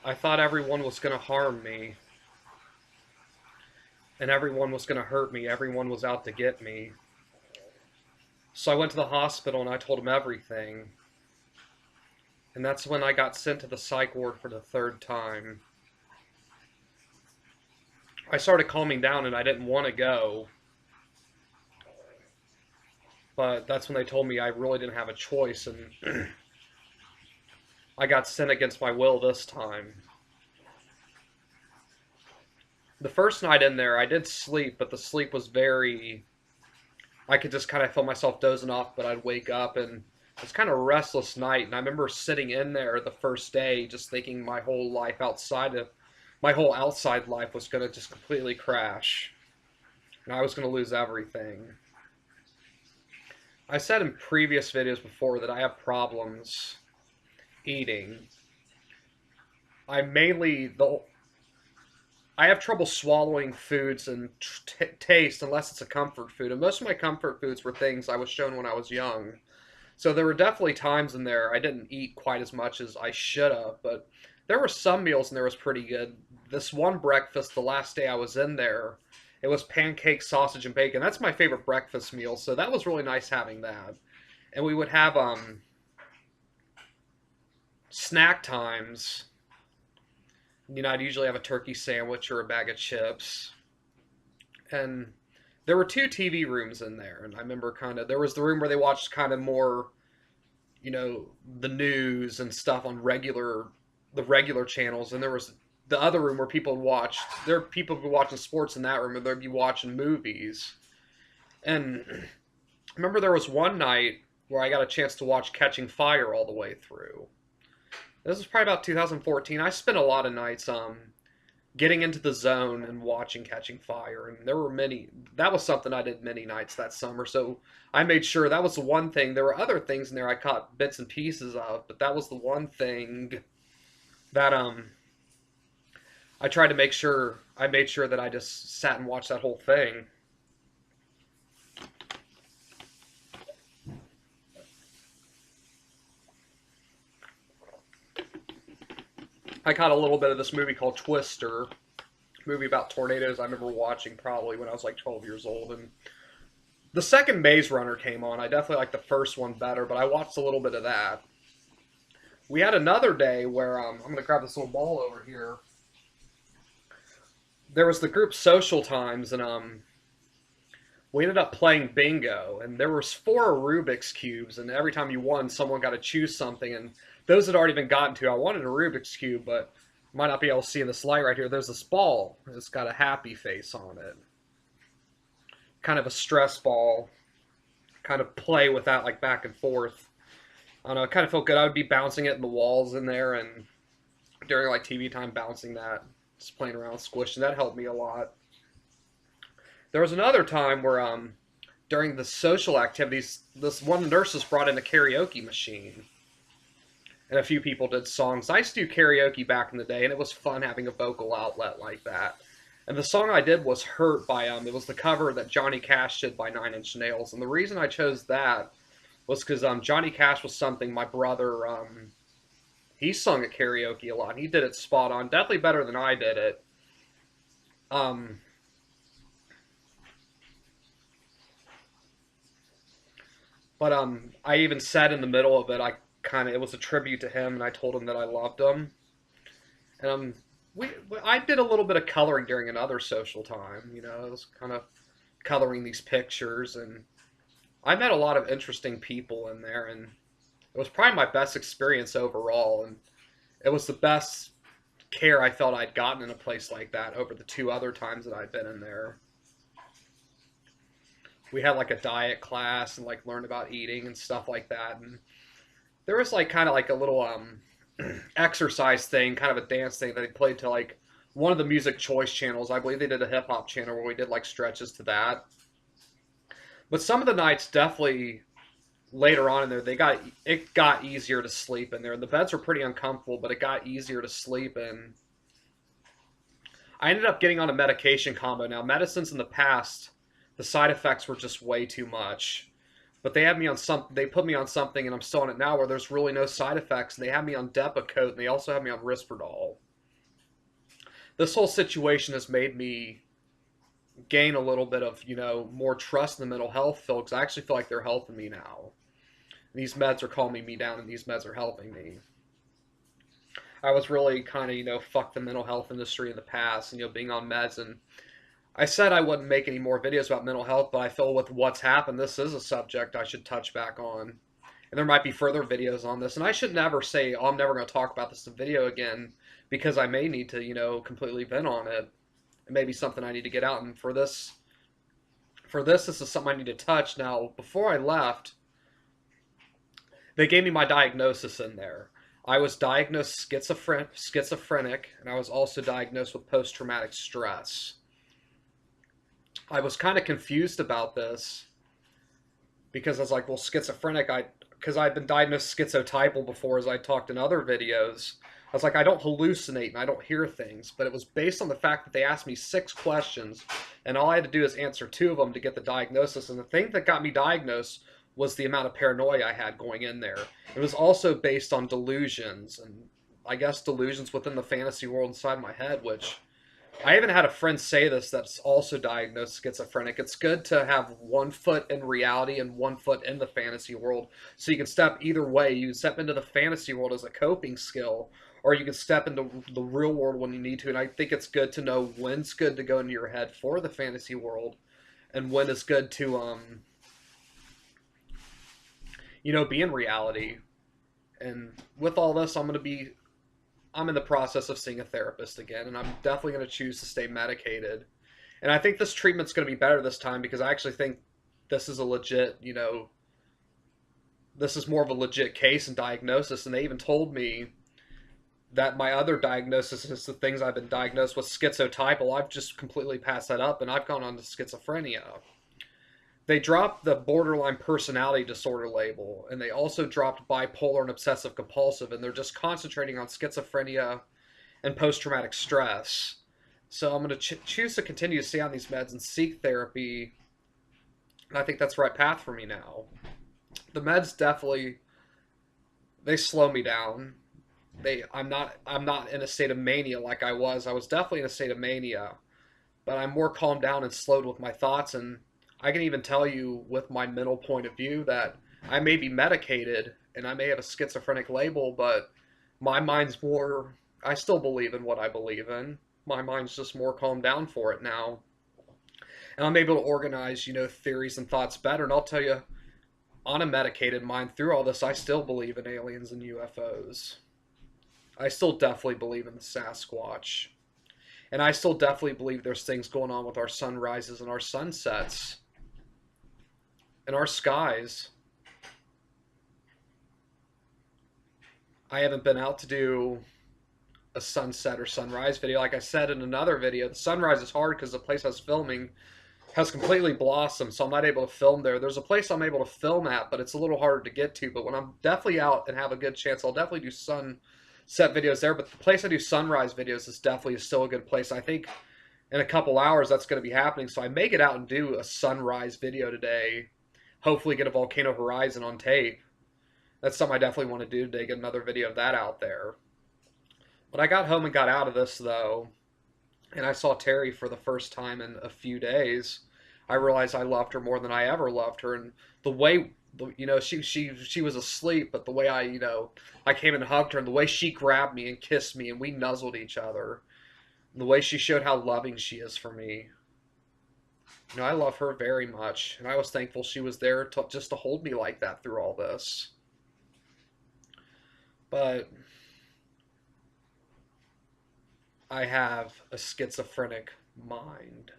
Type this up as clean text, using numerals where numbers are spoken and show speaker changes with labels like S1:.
S1: I thought everyone was going to harm me, and everyone was going to hurt me. Everyone was out to get me. So I went to the hospital and I told them everything. And that's when I got sent to the psych ward for the third time. I started calming down and I didn't want to go, but that's when they told me I really didn't have a choice, and I got sent against my will this time. The first night in there, I did sleep, but the sleep was very. I could just kind of feel myself dozing off, but I'd wake up, and it was kind of a restless night. And I remember sitting in there the first day, just thinking my whole outside life was going to just completely crash, and I was going to lose everything. I said in previous videos before that I have problems eating. I mainly the I have trouble swallowing foods and taste unless it's a comfort food. And most of my comfort foods were things I was shown when I was young. So there were definitely times in there I didn't eat quite as much as I should have, but there were some meals in there was pretty good. This one breakfast, the last day I was in there, it was pancake, sausage, and bacon. That's my favorite breakfast meal, so that was really nice having that. And we would have snack times. I'd usually have a turkey sandwich or a bag of chips. And there were two TV rooms in there, and I remember there was the room where they watched kind of more, the news and stuff on the regular channels, and there was the other room where there are people who were watching sports in that room, and they'd be watching movies. And I remember there was one night where I got a chance to watch Catching Fire all the way through. This was probably about 2014. I spent a lot of nights getting into the zone and watching Catching Fire, and there were many. That was something I did many nights that summer. So I made sure that was the one thing. There were other things in there I caught bits and pieces of, but that was the one thing that I tried to make sure. I made sure that I just sat and watched that whole thing. I caught a little bit of this movie called Twister, movie about tornadoes. I remember watching probably when I was like 12 years old, and the second Maze Runner came on. I definitely liked the first one better, but I watched a little bit of that. We had another day where I'm going to grab this little ball over here. There was the group social times, and we ended up playing bingo, and there was four Rubik's cubes, and every time you won, someone got to choose something, and those had already been gotten to. I wanted a Rubik's cube, but might not be able to see in this light right here. There's this ball. It's got a happy face on it. Kind of a stress ball. Kind of play with that like back and forth. I don't know, it kind of felt good. I would be bouncing it in the walls in there, and during like TV time, bouncing that, just playing around, squishing. That helped me a lot. There was another time where during the social activities, this one of the nurses brought in a karaoke machine, and a few people did songs. I used to do karaoke back in the day, and it was fun having a vocal outlet like that. And the song I did was "Hurt" by it was the cover that Johnny Cash did by Nine Inch Nails. And the reason I chose that was because Johnny Cash was something my brother he sung at karaoke a lot. He did it spot on, definitely better than I did it. Um, but I even said in the middle of it, it was a tribute to him, and I told him that I loved him. And I did a little bit of coloring during another social time. I was kind of coloring these pictures, and I met a lot of interesting people in there, and it was probably my best experience overall, and it was the best care I felt I'd gotten in a place like that over the two other times that I'd been in there. We had like a diet class and like learned about eating and stuff like that, and there was like kind of like a little exercise thing, kind of a dance thing that they played to like one of the music choice channels. I believe they did a hip hop channel where we did like stretches to that. But some of the nights definitely later on in there, it got easier to sleep in there. The beds were pretty uncomfortable, but it got easier to sleep in. I ended up getting on a medication combo. Now, medicines in the past, the side effects were just way too much. But they put me on something, and I'm still on it now, where there's really no side effects. And they have me on Depakote, and they also have me on Risperdal. this whole situation has made me gain a little bit of, more trust in the mental health field, because I actually feel like they're helping me now. These meds are calming me down, and these meds are helping me. I was really kind of, fuck the mental health industry in the past, and, being on meds. And I said I wouldn't make any more videos about mental health, but I feel with what's happened, this is a subject I should touch back on. And there might be further videos on this. And I should never say, oh, I'm never going to talk about this in video again, because I may need to, completely vent on it. It may be something I need to get out. And for this, this is something I need to touch. Now, before I left, they gave me my diagnosis in there. I was diagnosed schizophrenic, and I was also diagnosed with post-traumatic stress. I was kind of confused about this because I was like, well, schizophrenic, because I'd been diagnosed schizotypal before, as I talked in other videos. I was like, I don't hallucinate and I don't hear things, but it was based on the fact that they asked me 6 questions, and all I had to do is answer 2 of them to get the diagnosis. And the thing that got me diagnosed was the amount of paranoia I had going in there. It was also based on delusions, and I guess delusions within the fantasy world inside my head, which I even had a friend say this that's also diagnosed schizophrenic. It's good to have 1 foot in reality and 1 foot in the fantasy world, so you can step either way. You can step into the fantasy world as a coping skill, or you can step into the real world when you need to. And I think it's good to know when's good to go into your head for the fantasy world, and when it's good to be in reality. And with all this, I'm in the process of seeing a therapist again, and I'm definitely going to choose to stay medicated. And I think this treatment's going to be better this time, because I actually think this is a legit, this is more of a legit case and diagnosis. And they even told me that my other diagnosis is the things I've been diagnosed with, schizotypal. I've just completely passed that up, and I've gone on to schizophrenia. They dropped the borderline personality disorder label, and they also dropped bipolar and obsessive compulsive, and they're just concentrating on schizophrenia and post-traumatic stress. So I'm going to choose to continue to stay on these meds and seek therapy, and I think that's the right path for me now. The meds definitely, they slow me down. I'm not in a state of mania like I was. I was definitely in a state of mania, but I'm more calmed down and slowed with my thoughts. And I can even tell you, with my mental point of view, that I may be medicated and I may have a schizophrenic label, but my mind's more, I still believe in what I believe in. My mind's just more calmed down for it now. And I'm able to organize, theories and thoughts better. And I'll tell you, on a medicated mind, through all this, I still believe in aliens and UFOs. I still definitely believe in the Sasquatch. And I still definitely believe there's things going on with our sunrises and our sunsets and our skies. I haven't been out to do a sunset or sunrise video. Like I said in another video, the sunrise is hard because the place I was filming has completely blossomed, so I'm not able to film there. There's a place I'm able to film at, but it's a little harder to get to. But when I'm definitely out and have a good chance, I'll definitely do sunset videos there. But the place I do sunrise videos is definitely still a good place. I think in a couple hours that's going to be happening, so I may get out and do a sunrise video today. Hopefully get a volcano horizon on tape. That's something I definitely want to do today, get another video of that out there. But I got home and got out of this, though, and I saw Terry for the first time in a few days. I realized I loved her more than I ever loved her. And the way, she was asleep, but the way I came and hugged her, and the way she grabbed me and kissed me and we nuzzled each other, and the way she showed how loving she is for me. I love her very much, and I was thankful she was there just to hold me like that through all this. But I have a schizophrenic mind.